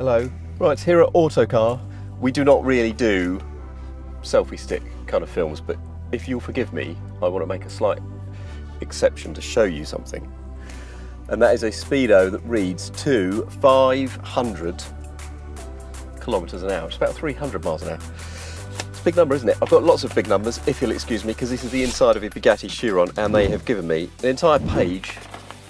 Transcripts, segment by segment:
Hello. Right, here at Autocar, we do not really do selfie stick kind of films, but if you'll forgive me, I want to make a slight exception to show you something. And that is a speedo that reads to 500 kilometers an hour. It's about 300 miles an hour. It's a big number, isn't it? I've got lots of big numbers, if you'll excuse me, because this is the inside of a Bugatti Chiron, and they have given me an entire page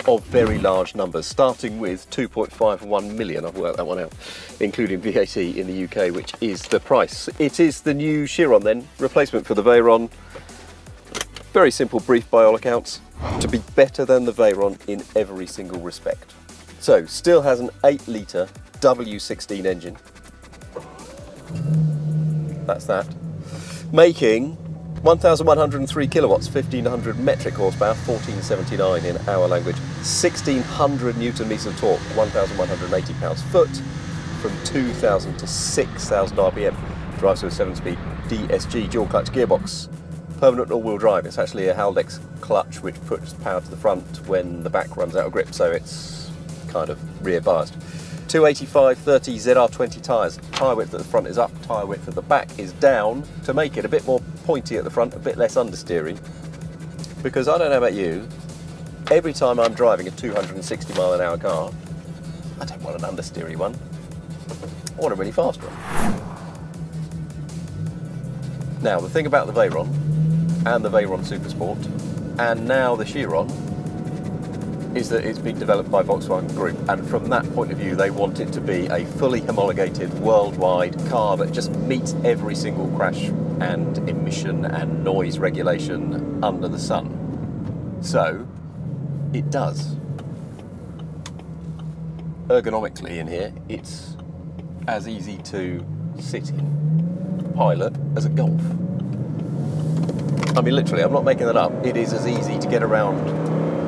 of very large numbers, starting with 2.51 million. I've worked that one out, including VAT in the UK, which is the price. It is the new Chiron then, replacement for the Veyron. Very simple brief by all accounts, to be better than the Veyron in every single respect. So, still has an 8-litre W16 engine. That's that. Making 1,103 kilowatts, 1,500 metric horsepower, 1479 in our language, 1,600 newton meters of torque, 1,180 pounds-foot, from 2,000 to 6,000 RPM. Drives with a 7-speed DSG dual clutch gearbox. Permanent all-wheel drive. It's actually a Haldex clutch which puts power to the front when the back runs out of grip, so it's kind of rear biased. 285/30 ZR20 tyres. Tyre width at the front is up, tyre width at the back is down to make it a bit more pointy at the front, a bit less understeering. Because I don't know about you, every time I'm driving a 260 mile an hour car, I don't want an understeery one. I want a really fast one. Now, the thing about the Veyron and the Veyron Super Sport, and now the Chiron, is that it's been developed by Volkswagen Group, and from that point of view they want it to be a fully homologated worldwide car that just meets every single crash and emission and noise regulation under the sun. So it does. Ergonomically in here, it's as easy to sit in, pilot, as a Golf. I mean, literally, I'm not making that up. It is as easy to get around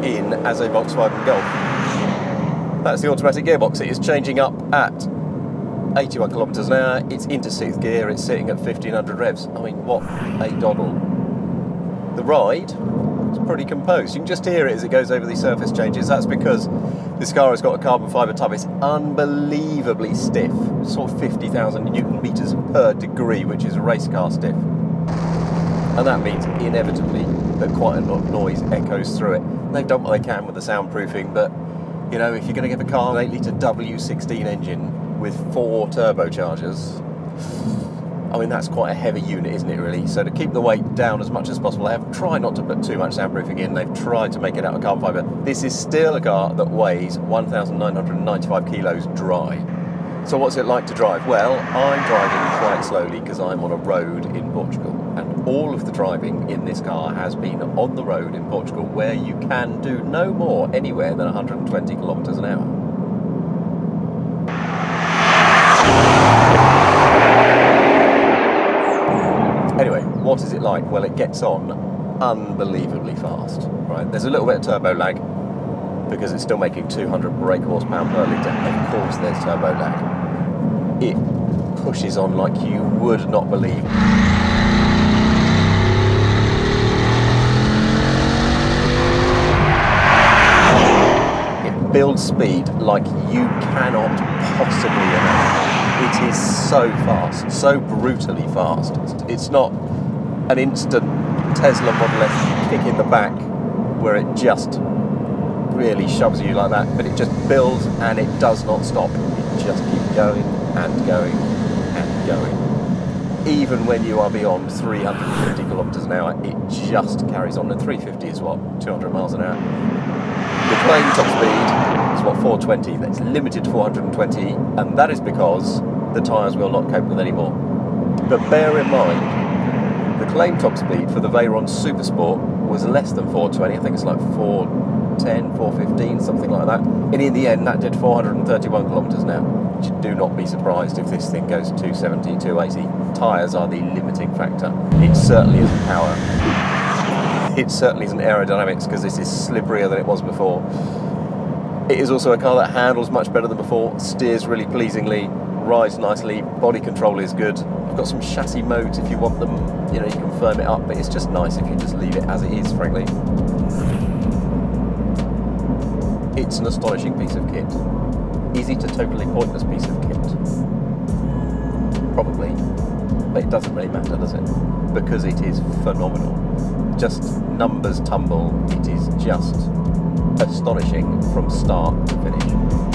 in as a Volkswagen Golf. That's the automatic gearbox. It is changing up at 81 kilometers an hour. It's into 6th gear. It's sitting at 1,500 revs. I mean, what a doddle. The ride is pretty composed. You can just hear it as it goes over these surface changes. That's because this car has got a carbon fibre tub. It's unbelievably stiff. Sort of 50,000 newton meters per degree, which is race car stiff. And that means inevitably that quite a lot of noise echoes through it. They've done what they can with the soundproofing, but you know, if you're going to give a car an 8-litre W16 engine with 4 turbochargers, I mean, that's quite a heavy unit, isn't it, really? So to keep the weight down as much as possible, they have tried not to put too much soundproofing in. They've tried to make it out of carbon fibre. This is still a car that weighs 1,995 kilos dry. So what's it like to drive? Well, I'm driving quite slowly because I'm on a road in Portugal, and all of the driving in this car has been on the road in Portugal, where you can do no more anywhere than 120 kilometers an hour. Anyway, what is it like? Well, it gets on unbelievably fast, right? There's a little bit of turbo lag because it's still making 200 brake horsepower per litre. Of course there's turbo lag. It pushes on like you would not believe. It builds speed like you cannot possibly imagine. It is so fast, so brutally fast. It's not an instant Tesla Model S kick in the back where it just really shoves you like that, but it just builds and it does not stop. It just keeps going and going and going. Even when you are beyond 350 kilometers an hour, it just carries on. And 350 is what, 200 miles an hour. The claim top speed is what, 420. That's limited to 420, and that is because the tyres will not cope with any more. But bear in mind, the claim top speed for the Veyron Super Sport was less than 420. I think it's like 410, 415, something like that. And in the end, that did 431 kilometers an hour. Do not be surprised if this thing goes 270, 280. Tyres are the limiting factor. It certainly isn't power. It certainly isn't aerodynamics, because this is slipperier than it was before. It is also a car that handles much better than before, steers really pleasingly, rides nicely, body control is good. I've got some chassis modes if you want them, you know, you can firm it up, but it's just nice if you just leave it as it is, frankly. It's an astonishing piece of kit. Is it a totally pointless piece of kit? Probably, but it doesn't really matter, does it? Because it is phenomenal. Just numbers tumble, it is just astonishing from start to finish.